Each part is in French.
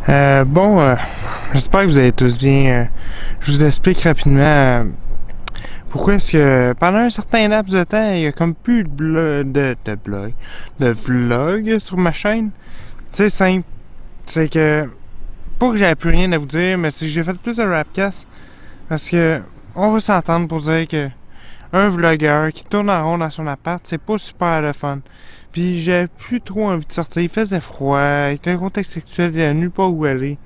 J'espère que vous allez tous bien. Je vous explique rapidement pourquoi est-ce que pendant un certain laps de temps, il y a comme plus de vlog sur ma chaîne. C'est simple. C'est que, pas que j'avais plus rien à vous dire, mais c'est que j'ai fait plus de rapcast. Parce que, on va s'entendre pour dire que un vlogueur qui tourne en rond dans son appart, c'est pas super le fun. Puis j'avais plus trop envie de sortir, il faisait froid, avec un contexte sexuel, il n'y avait nulle part où aller.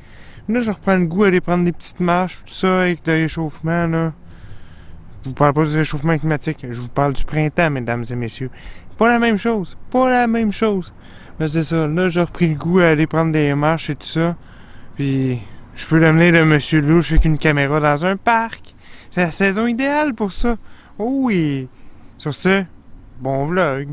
Là, je reprends le goût d'aller prendre des petites marches, tout ça, avec le réchauffement, là. Je vous parle pas du réchauffement climatique, je vous parle du printemps, mesdames et messieurs. Pas la même chose, pas la même chose. Mais c'est ça, là, j'ai repris le goût à aller prendre des marches et tout ça. Puis, je peux l'amener le monsieur louche avec une caméra dans un parc. C'est la saison idéale pour ça. Oh oui! Sur ce, bon vlog!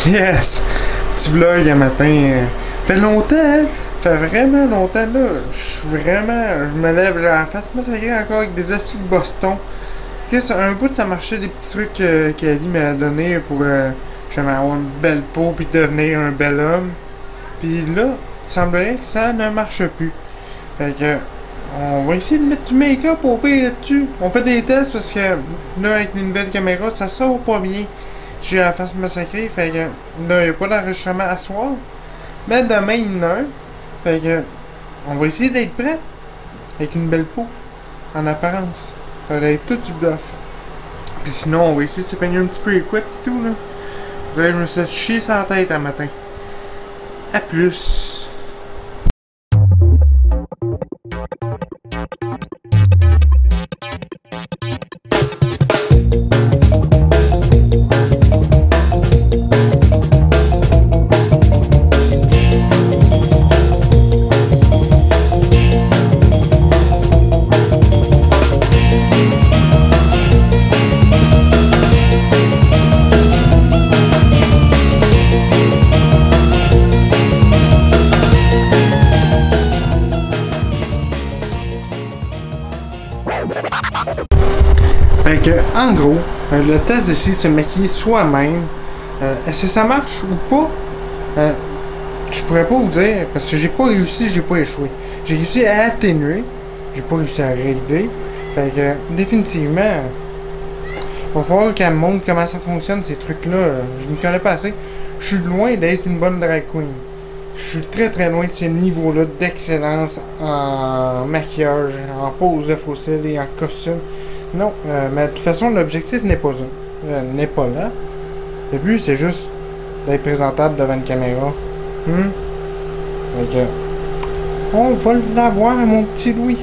Yes! Petit vlog un matin. Fait longtemps, hein? Fait vraiment longtemps là. Je me lève, j'ai la face massacrée encore avec des acides de Boston. Qu'est-ce un bout ça marchait des petits trucs qu'Ali m'a donné pour jamais avoir une belle peau puis devenir un bel homme. Puis là, il semblerait que ça ne marche plus. Fait que on va essayer de mettre du make-up au pire là-dessus. On fait des tests parce que là avec les nouvelles caméras, ça sort pas bien. J'ai la face massacrée, fait que là, il n'y a pas d'enregistrement à soir. Mais demain, il y en a un. Fait que on va essayer d'être prêt. Avec une belle peau. En apparence. Ça va être tout du bluff. Puis sinon, on va essayer de se peigner un petit peu les couettes et tout, là. Vous savez, je me suis chié sur la tête un matin. À plus. Fait que, en gros, le test d'essayer de se maquiller soi-même, est-ce que ça marche ou pas? Je pourrais pas vous dire, parce que j'ai pas réussi, j'ai pas échoué. J'ai réussi à atténuer, j'ai pas réussi à régler. Fait que, définitivement, il va falloir qu'elle me montre comment ça fonctionne, ces trucs-là. Je me connais pas assez. Je suis loin d'être une bonne drag queen. Je suis très très loin de ce niveau-là d'excellence en maquillage, en pose de fossiles et en costume. Non, mais de toute façon, l'objectif n'est pas là. Le but, c'est juste d'être présentable devant une caméra. Fait que, on va l'avoir, mon petit Louis.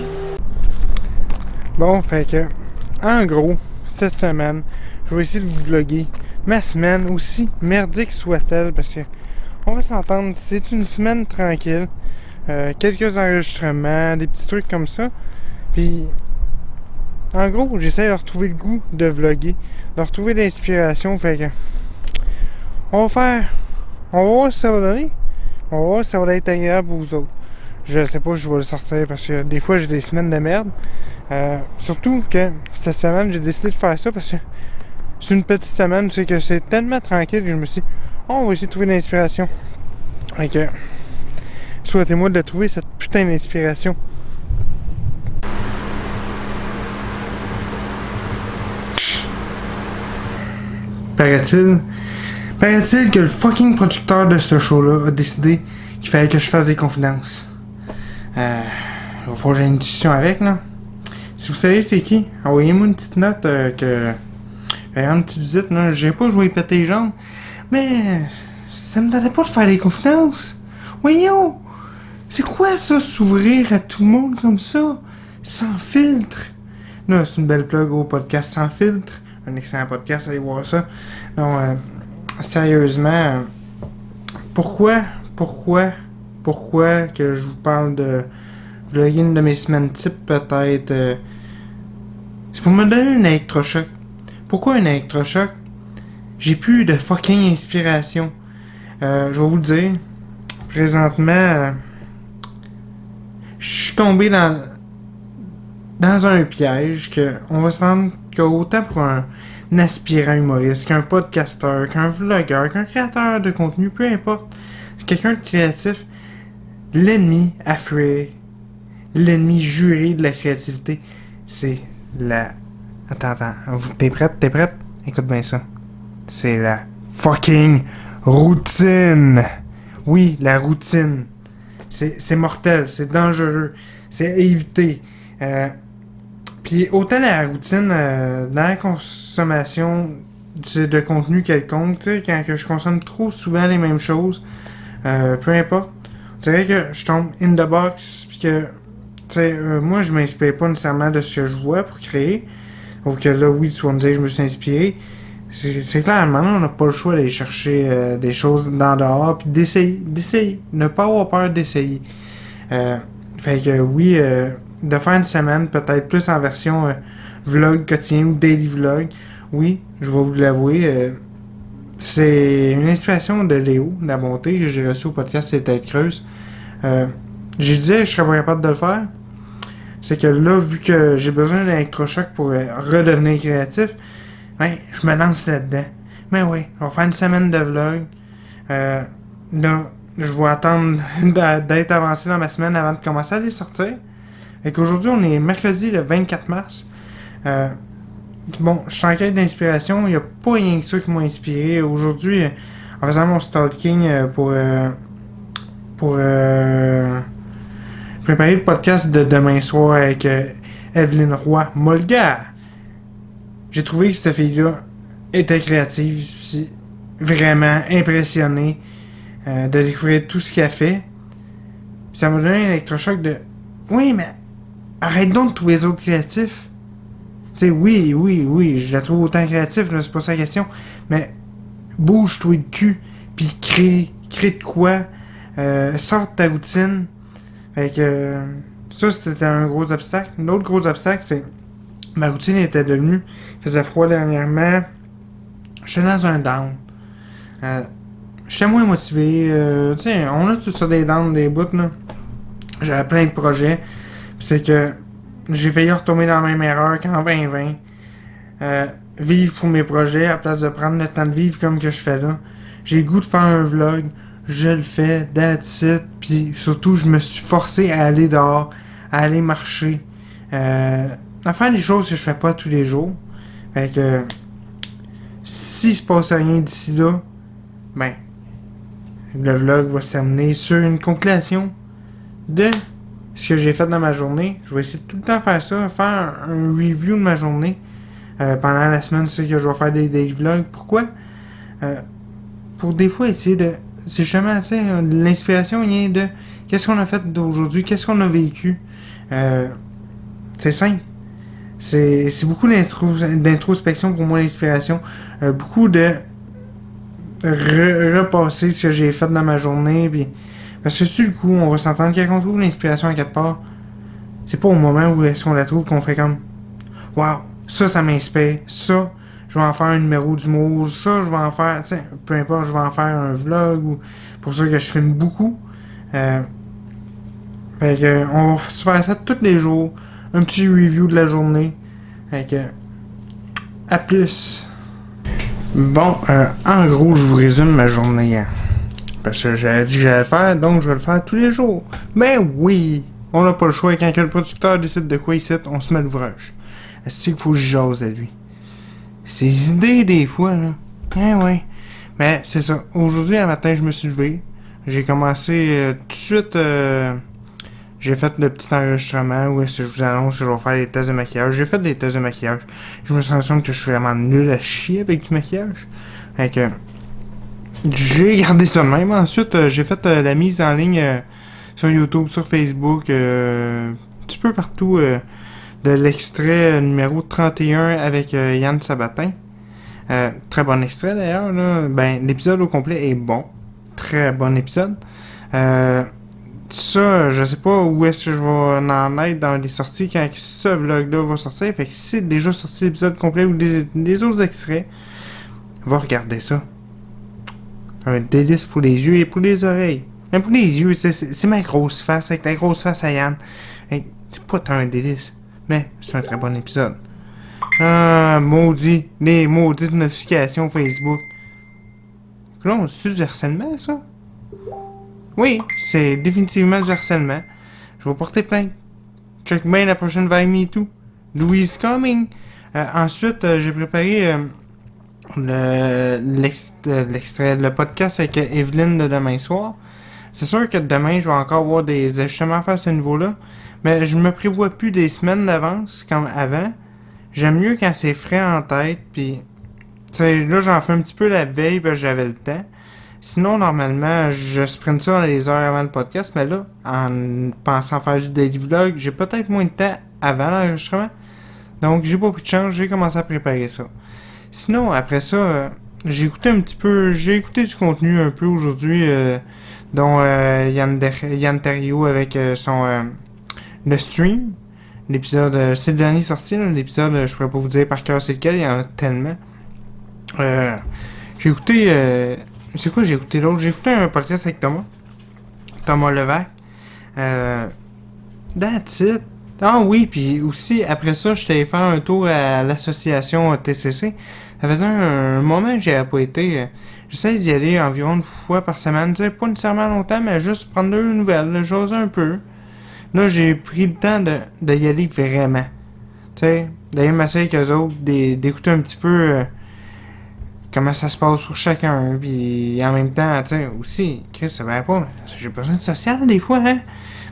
Bon, fait que, en gros, cette semaine, je vais essayer de vous vlogger ma semaine, aussi merdique soit-elle, parce que on va s'entendre, c'est une semaine tranquille. Quelques enregistrements, des petits trucs comme ça. Puis, en gros, j'essaie de retrouver le goût de vlogger, de retrouver l'inspiration. Fait que, on va voir si ça va donner. On va voir si ça va être agréable pour vous autres. Je sais pas si je vais le sortir parce que des fois j'ai des semaines de merde. Surtout que cette semaine, j'ai décidé de faire ça parce que c'est une petite semaine, c'est que c'est tellement tranquille que je me suis dit, oh, on va essayer de trouver l'inspiration. Fait que, souhaitez-moi de trouver cette putain d'inspiration. Paraît-il que le fucking producteur de ce show-là a décidé qu'il fallait que je fasse des confidences. Il va falloir que j'ai une discussion avec, là. Si vous savez c'est qui, envoyez-moi une petite note une petite visite, là. J'ai pas joué péter les jambes, mais ça me donnait pas de faire des confidences. Voyons! C'est quoi ça, s'ouvrir à tout le monde comme ça? Sans filtre? Là, c'est une belle plug au podcast Sans filtre. Un excellent podcast, allez voir ça. Non, sérieusement, pourquoi que je vous parle de vlogger une de mes semaines type peut-être? C'est pour me donner un électrochoc. Pourquoi un électrochoc? J'ai plus de fucking inspiration. Je vais vous le dire. présentement, je suis tombé dans un piège que on va se rendre qu'autant pour un aspirant humoriste, qu'un podcasteur, qu'un vlogueur, qu'un créateur de contenu, peu importe, quelqu'un de créatif, l'ennemi affreux, l'ennemi juré de la créativité, c'est la... Attends, t'es prête? T'es prête? Écoute bien ça. C'est la fucking routine. Oui, la routine. C'est mortel, c'est dangereux, c'est à éviter. Puis autant la routine dans la consommation de contenu quelconque, tu sais, quand que je consomme trop souvent les mêmes choses, peu importe, on dirait que je tombe in the box, puis que, tu sais, moi je m'inspire pas nécessairement de ce que je vois pour créer. Sauf que là, oui, tu vas me dire que je me suis inspiré. C'est clair, maintenant, on n'a pas le choix d'aller chercher des choses dans dehors, puis d'essayer. Ne pas avoir peur d'essayer. Fait que oui, de faire une semaine, peut-être plus en version vlog quotidien ou daily vlog, oui, je vais vous l'avouer, c'est une inspiration de Léo, de la bonté, que j'ai reçu au podcast C'est Tête Creuse. J'ai dit que je serais pas capable de le faire. C'est que là, vu que j'ai besoin d'un électrochoc pour redevenir créatif, ben, je me lance là-dedans. Mais oui, je vais faire une semaine de vlog. Là, je vais attendre d'être avancé dans ma semaine avant de commencer à les sortir. Fait qu'aujourd'hui, on est mercredi le 24 mars. Bon, je suis en quête d'inspiration. Il n'y a pas rien que ça qui m'a inspiré. Aujourd'hui, en faisant mon stalking pour préparer le podcast de demain soir avec Evelyne Roy-Molga, j'ai trouvé que cette fille-là était créative, puis vraiment impressionnée de découvrir tout ce qu'elle fait. Puis ça m'a donné un électrochoc de oui, mais arrête donc de trouver les autres créatifs. Tu sais, oui, je la trouve autant créative, là, c'est pas ça la question. Mais bouge-toi le cul, puis crée de quoi, sors de ta routine. Fait que ça, c'était un gros obstacle. L'autre gros obstacle, c'est ma routine était devenue... Il faisait froid dernièrement. J'étais dans un down. J'étais moins motivé. Tu sais, on a tout ça des downs, des bouts, là. J'avais plein de projets. Puis c'est que j'ai failli retomber dans la même erreur qu'en 2020. Vivre pour mes projets à place de prendre le temps de vivre comme que je fais là. J'ai le goût de faire un vlog. Je le fais, that's it. Puis surtout, je me suis forcé à aller dehors, à aller marcher, à faire des choses que je fais pas tous les jours. Fait que s'il se passe rien d'ici là, ben, le vlog va se terminer sur une conclusion de ce que j'ai fait dans ma journée. Je vais essayer de tout le temps faire ça, faire un review de ma journée. Pendant la semaine, c'est que je vais faire des vlogs. Pourquoi? Pour des fois essayer de... C'est justement, tu sais, l'inspiration vient de qu'est-ce qu'on a fait d'aujourd'hui, qu'est-ce qu'on a vécu. C'est simple. C'est beaucoup d'introspection pour moi, l'inspiration. Beaucoup de repasser ce que j'ai fait dans ma journée. Puis, parce que sur le coup, on va s'entendre quand on trouve l'inspiration à quelque part. C'est pas au moment où est-ce qu'on la trouve qu'on fait comme waouh, ça m'inspire, ça. Je vais en faire un numéro d'humour, ça, je vais en faire, tu sais, peu importe, je vais en faire un vlog, ou pour ça que je filme beaucoup. Fait que, on va se faire ça tous les jours, un petit review de la journée. Fait que, à plus. Bon, en gros, je vous résume ma journée. Hein, parce que j'avais dit que j'allais le faire, donc je vais le faire tous les jours. Ben oui, on n'a pas le choix, quand le producteur décide de quoi il cite, on se met l'ouvrage. Est-ce qu'il faut que je jase à lui? Ses idées, des fois, là. Ouais. Mais c'est ça. Aujourd'hui, un matin, je me suis levé. J'ai commencé tout de suite... j'ai fait le petit enregistrement où est-ce que je vous annonce que je vais faire des tests de maquillage. J'ai fait des tests de maquillage. Je me suis rendu compte que je suis vraiment nul à chier avec du maquillage. Fait que... j'ai gardé ça de même. Ensuite, j'ai fait la mise en ligne sur YouTube, sur Facebook, un petit peu partout... de l'extrait numéro 31 avec Yann Sabatin. Très bon extrait d'ailleurs. Ben, l'épisode au complet est bon. Très bon épisode. Ça, je sais pas où est-ce que je vais en être dans les sorties quand ce vlog-là va sortir. Fait que si c'est déjà sorti l'épisode complet ou des autres extraits, va regarder ça. Un délice pour les yeux et pour les oreilles. Même pour les yeux, c'est ma grosse face, avec la grosse face à Yann. Hey, c'est pas tant un délice, mais c'est un très bon épisode. Ah, maudit, les maudites notifications Facebook. Là, c'est du harcèlement, ça? Oui, c'est définitivement du harcèlement. Je vais porter plainte. Check bien la prochaine vague MeToo. Louise coming. Ensuite, j'ai préparé l'extrait, le podcast avec Evelyne de demain soir. C'est sûr que demain, je vais encore avoir des ajustements à faire à ce niveau-là. Mais je me prévois plus des semaines d'avance comme avant. J'aime mieux quand c'est frais en tête. Puis, tu sais, là, j'en fais un petit peu la veille parce que j'avais le temps. Sinon, normalement, je sprint ça dans les heures avant le podcast. Mais là, en pensant faire du daily vlog, j'ai peut-être moins de temps avant l'enregistrement. Donc, j'ai pas pris de chance. J'ai commencé à préparer ça. Sinon, après ça, j'ai écouté un petit peu. J'ai écouté du contenu un peu aujourd'hui. Dont Yann Terriot avec son le stream. L'épisode, c'est le dernier sorti, là, l'épisode, je pourrais pas vous dire par cœur c'est lequel, il y en a tellement. J'ai écouté, c'est quoi j'ai écouté l'autre? J'ai écouté un podcast avec Thomas Levac. That's it. Ah oui, puis aussi, après ça, j'étais allé faire un tour à l'association TCC. Ça faisait un moment que j'avais pas été. J'essaie d'y aller environ une fois par semaine. Tu sais, pas nécessairement longtemps, mais juste prendre deux nouvelles, j'ose un peu. Là, j'ai pris le temps de y aller vraiment. Tu sais, d'aller m'asseoir avec eux autres, d'écouter un petit peu comment ça se passe pour chacun. Puis en même temps, tu sais, aussi, Chris, ça va pas. J'ai besoin de social des fois, hein.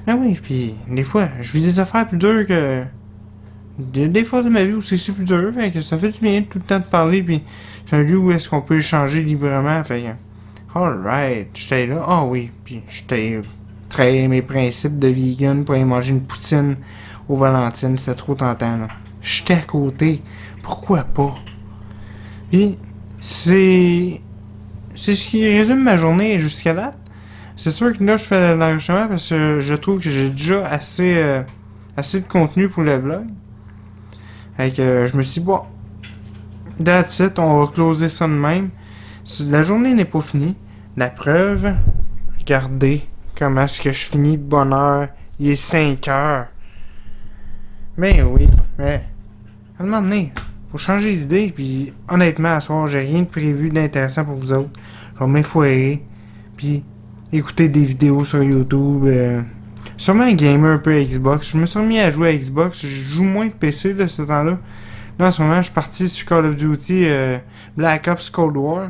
Ben oui, puis des fois, je vis des affaires plus dures que... Des fois de ma vie où c'est plus dur, fait que ça fait du bien tout le temps de parler, puis c'est un lieu où est-ce qu'on peut échanger librement, fait que... Alright, j'étais là, ah oui, puis j'étais... Trahir mes principes de vegan pour aller manger une poutine aux Valentines, c'était trop tentant, là. J'étais à côté, pourquoi pas? Puis, c'est ce qui résume ma journée jusqu'à là. C'est sûr que là, je fais l'enregistrement parce que je trouve que j'ai déjà assez de contenu pour le vlog. Fait que je me suis dit, bon, that's it, on va closer ça de même. La journée n'est pas finie. La preuve, regardez comment est-ce que je finis de bonne heure. Il est 5 heures. Mais oui, mais à un moment donné, faut changer d'idée. Puis honnêtement, à ce soir, j'ai rien de prévu d'intéressant pour vous autres. Je vais m'effoirer. Puis écouter des vidéos sur YouTube. Sûrement un gamer un peu Xbox. Je me suis remis à jouer à Xbox. Je joue moins de PC de ce temps-là. Là, en ce moment, je suis parti sur Call of Duty Black Ops Cold War.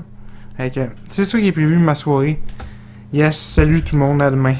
C'est ça qui est prévu de ma soirée. Yes, salut tout le monde, à demain.